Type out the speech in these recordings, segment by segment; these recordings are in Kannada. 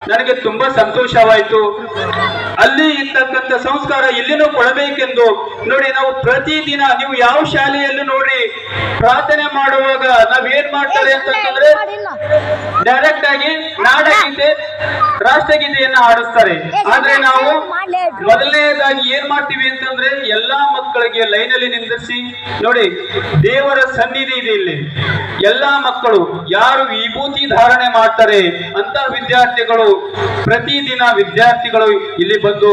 ನನಗೆ ತುಂಬಾ ಸಂತೋಷವಾಯಿತು. ಅಲ್ಲಿ ಇರ್ತಕ್ಕಂಥ ಸಂಸ್ಕಾರ ಇಲ್ಲಿನೂ ಕೊಡಬೇಕೆಂದು ನೋಡಿ. ನಾವು ಪ್ರತಿದಿನ ನೀವು ಯಾವ ಶಾಲೆಯಲ್ಲೂ ನೋಡಿ ಪ್ರಾರ್ಥನೆ ಮಾಡುವಾಗ ನಾವೇನ್ ಮಾಡ್ತಾರೆ ಅಂತಂದ್ರೆ ಡೈರೆಕ್ಟ್ ಆಗಿ ನಾಡಗೀತೆ ರಾಷ್ಟ್ರಗೀತೆಯನ್ನ ಹಾಡಿಸ್ತಾರೆ. ಆದ್ರೆ ನಾವು ಮೊದಲನೇದಾಗಿ ಏನ್ ಮಾಡ್ತೀವಿ ಅಂತಂದ್ರೆ ಎಲ್ಲಾ ಮಕ್ಕಳಿಗೆ ಲೈನಲ್ಲಿ ನಿಂದಿರಿಸಿ ನೋಡಿ, ದೇವರ ಸನ್ನಿಧಿ ಇದೆ ಇಲ್ಲಿ. ಎಲ್ಲಾ ಮಕ್ಕಳು ಯಾರು ವಿಭೂತಿ ಧಾರಣೆ ಮಾಡ್ತಾರೆ ಅಂತ ವಿದ್ಯಾರ್ಥಿಗಳು ಪ್ರತಿದಿನ ವಿದ್ಯಾರ್ಥಿಗಳು ಇಲ್ಲಿ ಬಂದು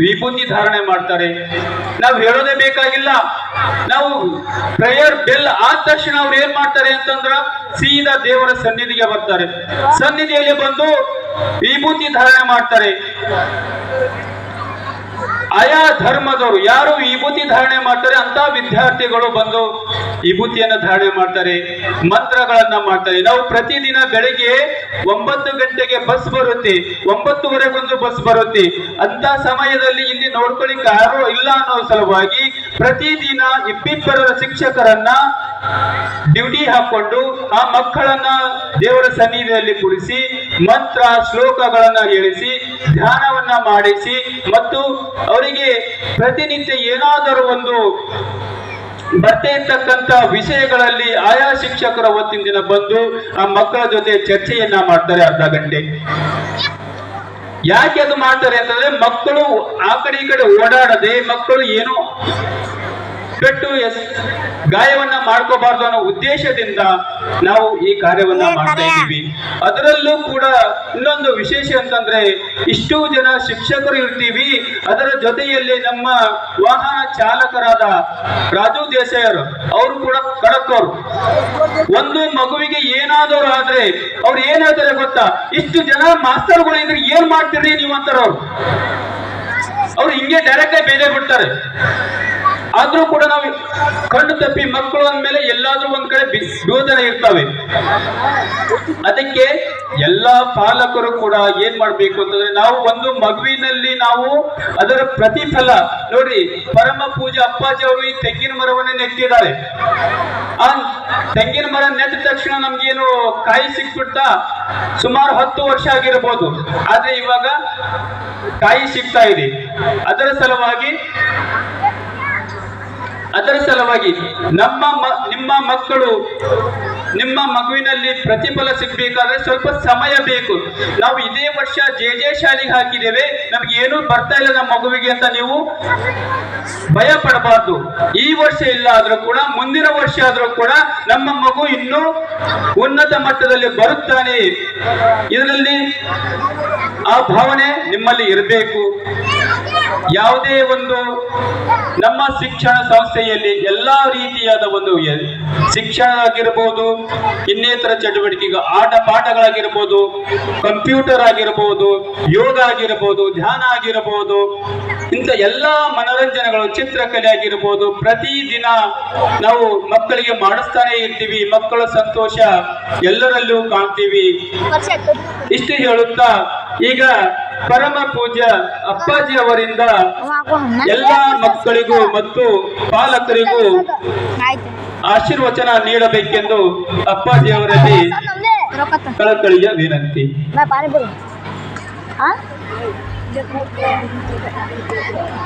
ವಿಭೂತಿ ಧಾರಣೆ ಮಾಡ್ತಾರೆ. ನಾವು ಹೇಳೋದೇ ಬೇಕಾಗಿಲ್ಲ. ನಾವು ಪ್ರೇಯರ್ ಬೆಲ್ ಆದ ತಕ್ಷಣ ಅವ್ರು ಏನ್ ಮಾಡ್ತಾರೆ ಅಂತಂದ್ರ ಸೀದಾ ದೇವರ ಸನ್ನಿಧಿಗೆ ಬರ್ತಾರೆ. ಸನ್ನಿಧಿಯಲ್ಲಿ ಬಂದು ವಿಭೂತಿ ಧಾರಣೆ ಮಾಡ್ತಾರೆ. ಆಯಾ ಧರ್ಮದವರು ಯಾರು ವಿಭೂತಿ ಧಾರಣೆ ಮಾಡ್ತಾರೆ ಅಂತ ವಿದ್ಯಾರ್ಥಿಗಳು ಬಂದು ವಿಭೂತಿಯನ್ನ ಧಾರಣೆ ಮಾಡ್ತಾರೆ, ಮಂತ್ರಗಳನ್ನ ಮಾಡ್ತಾರೆ. ನಾವು ಪ್ರತಿದಿನ ಬೆಳಿಗ್ಗೆ 9 ಗಂಟೆಗೆ ಬಸ್ ಬರುತ್ತೆ, 9:30 ಬಸ್ ಬರುತ್ತೆ. ಅಂತ ಸಮಯದಲ್ಲಿ ಇಲ್ಲಿ ನೋಡ್ಕೊಳ್ಳಿಕ್ಕೆ ಯಾರು ಇಲ್ಲ ಅನ್ನೋ ಸಲುವಾಗಿ ಪ್ರತಿದಿನ 22 ಶಿಕ್ಷಕರನ್ನ ಡ್ಯೂಟಿ ಹಾಕೊಂಡು ಆ ಮಕ್ಕಳನ್ನ ದೇವರ ಸನ್ನಿಧಿಯಲ್ಲಿ ಕುಳಿಸಿ ಮಂತ್ರ ಶ್ಲೋಕಗಳನ್ನ ಹೇಳಿಸಿ ಧ್ಯಾನವನ್ನ ಮಾಡಿಸಿ ಮತ್ತು ಅವರಿಗೆ ಪ್ರತಿನಿತ್ಯ ಏನಾದರೂ ಒಂದು ಬರ್ತಾ ಇರ್ತಕ್ಕಂಥ ವಿಷಯಗಳಲ್ಲಿ ಆಯಾ ಶಿಕ್ಷಕರ ಹೊತ್ತಿನ ದಿನ ಬಂದು ಆ ಮಕ್ಕಳ ಜೊತೆ ಚರ್ಚೆಯನ್ನ ಮಾಡ್ತಾರೆ ಅರ್ಧ ಗಂಟೆ. ಯಾಕೆ ಅದು ಮಾಡ್ತಾರೆ ಅಂತಂದ್ರೆ ಮಕ್ಕಳು ಆ ಕಡೆ ಈ ಕಡೆ ಓಡಾಡದೆ ಮಕ್ಕಳು ಏನು ಪೆಟ್ಟು ಗಾಯವನ್ನ ಮಾಡ್ಕೋಬಾರ್ದು ಅನ್ನೋ ಉದ್ದೇಶದಿಂದ ನಾವು ಈ ಕಾರ್ಯವನ್ನ ಮಾಡ್ತಾ ಇದ್ದೀವಿ. ಅದರಲ್ಲೂ ಕೂಡ ಇನ್ನೊಂದು ವಿಶೇಷ ಅಂತಂದ್ರೆ ಇಷ್ಟು ಜನ ಶಿಕ್ಷಕರು ಇರ್ತೀವಿ, ಅದರ ಜೊತೆಯಲ್ಲಿ ನಮ್ಮ ವಾಹನ ಚಾಲಕರಾದ ರಾಜು ದೇಸಾಯರು ಅವರು ಕೂಡ ಕಡಕವರು. ಒಂದು ಮಗುವಿಗೆ ಏನಾದರೂ ಆದ್ರೆ ಅವ್ರು ಏನ್ ಹೇಳ್ತಾರೆ ಗೊತ್ತಾ, ಇಷ್ಟು ಜನ ಮಾಸ್ತರ್ಗಳು ಇದ್ರೆ ಏನ್ ಮಾಡ್ತೀರಿ ನೀವು ಅಂತಾರ. ಅವ್ರು ಹಿಂಗೆ ಡೈರೆಕ್ಟ್ ಆಗಿ ಬೇಜಾರ್ ಬಿಡ್ತಾರೆ. ಆದ್ರೂ ಕೂಡ ನಾವು ಕಣ್ಣು ತಪ್ಪಿ ಮಕ್ಕಳು ಅಂದ್ಮೇಲೆ ಎಲ್ಲಾದ್ರೂ ಒಂದ್ ಕಡೆ ಯೋಜನೆ ಇರ್ತವೆ. ಅದಕ್ಕೆ ಎಲ್ಲಾ ಪಾಲಕರು ಕೂಡ ಏನ್ ಮಾಡ್ಬೇಕು ಅಂತಂದ್ರೆ ನಾವು ಒಂದು ಮಗುವಿನಲ್ಲಿ ನಾವು ಅದರ ಪ್ರತಿಫಲ ನೋಡಿ. ಪರಮ ಪೂಜೆ ಅಪ್ಪಾಜಿ ಅವರು ಈ ತೆಂಗಿನ ಮರವನ್ನ ನೆಟ್ಟಿದ್ದಾರೆ. ಆ ತೆಂಗಿನ ಮರ ನೆಟ್ಟ ತಕ್ಷಣ ನಮ್ಗೇನು ಕಾಯಿ ಸಿಕ್ಬಿಡ್ತಾ ಸುಮಾರು 10 ವರ್ಷ ಆಗಿರಬಹುದು. ಆದ್ರೆ ಇವಾಗ ಕಾಯಿ ಸಿಗ್ತಾ ಇದೆ. ಅದರ ಸಲುವಾಗಿ ನಿಮ್ಮ ಮಕ್ಕಳು ನಿಮ್ಮ ಮಗುವಿನಲ್ಲಿ ಪ್ರತಿಫಲ ಸಿಗ್ಬೇಕಾದ್ರೆ ಸ್ವಲ್ಪ ಸಮಯ ಬೇಕು. ನಾವು ಇದೇ ವರ್ಷ ಜೆ ಶಾಲೆಗೆ ಹಾಕಿದ್ದೇವೆ, ನಮ್ಗೆ ಏನೂ ಬರ್ತಾ ಇಲ್ಲ ನಮ್ಮ ಮಗುವಿಗೆ ಅಂತ ನೀವು ಭಯ ಪಡಬಾರ್ದು. ಈ ವರ್ಷ ಇಲ್ಲ ಆದ್ರೂ ಕೂಡ ಮುಂದಿನ ವರ್ಷ ಆದ್ರೂ ಕೂಡ ನಮ್ಮ ಮಗು ಇನ್ನೂ ಉನ್ನತ ಮಟ್ಟದಲ್ಲಿ ಬರುತ್ತಾನೆ, ಇದರಲ್ಲಿ ಆ ಭಾವನೆ ನಿಮ್ಮಲ್ಲಿ ಇರಬೇಕು. ಯಾವುದೇ ಒಂದು ನಮ್ಮ ಶಿಕ್ಷಣ ಸಂಸ್ಥೆಯಲ್ಲಿ ಎಲ್ಲಾ ರೀತಿಯಾದ ಒಂದು ಶಿಕ್ಷಣ ಆಗಿರ್ಬೋದು, ಇನ್ನೇತರ ಚಟುವಟಿಕೆಗಳು, ಆಟ ಪಾಠಗಳಾಗಿರ್ಬೋದು, ಕಂಪ್ಯೂಟರ್ ಆಗಿರ್ಬೋದು, ಯೋಗ ಆಗಿರ್ಬೋದು, ಧ್ಯಾನ ಆಗಿರ್ಬೋದು, ಇಂಥ ಎಲ್ಲಾ ಮನೋರಂಜನೆಗಳು, ಚಿತ್ರಕಲೆ ಆಗಿರ್ಬೋದು, ಪ್ರತಿದಿನ ನಾವು ಮಕ್ಕಳಿಗೆ ಮಾಡಿಸ್ತಾನೆ ಇರ್ತೀವಿ. ಮಕ್ಕಳ ಸಂತೋಷ ಎಲ್ಲರಲ್ಲೂ ಕಾಣ್ತೀವಿ. ಇಷ್ಟು ಹೇಳುತ್ತಾ ಈಗ ಪರಮ ಪೂಜ್ಯ ಅಪ್ಪಾಜಿ ಅವರಿಂದ ಎಲ್ಲಾ ಮಕ್ಕಳಿಗೂ ಮತ್ತು ಪಾಲಕರಿಗೂ ಆಶೀರ್ವಚನ ನೀಡಬೇಕೆಂದು ಅಪ್ಪಾಜಿ ಅವರಲ್ಲಿ ಕಳಕಳಿಯ ವಿನಂತಿ.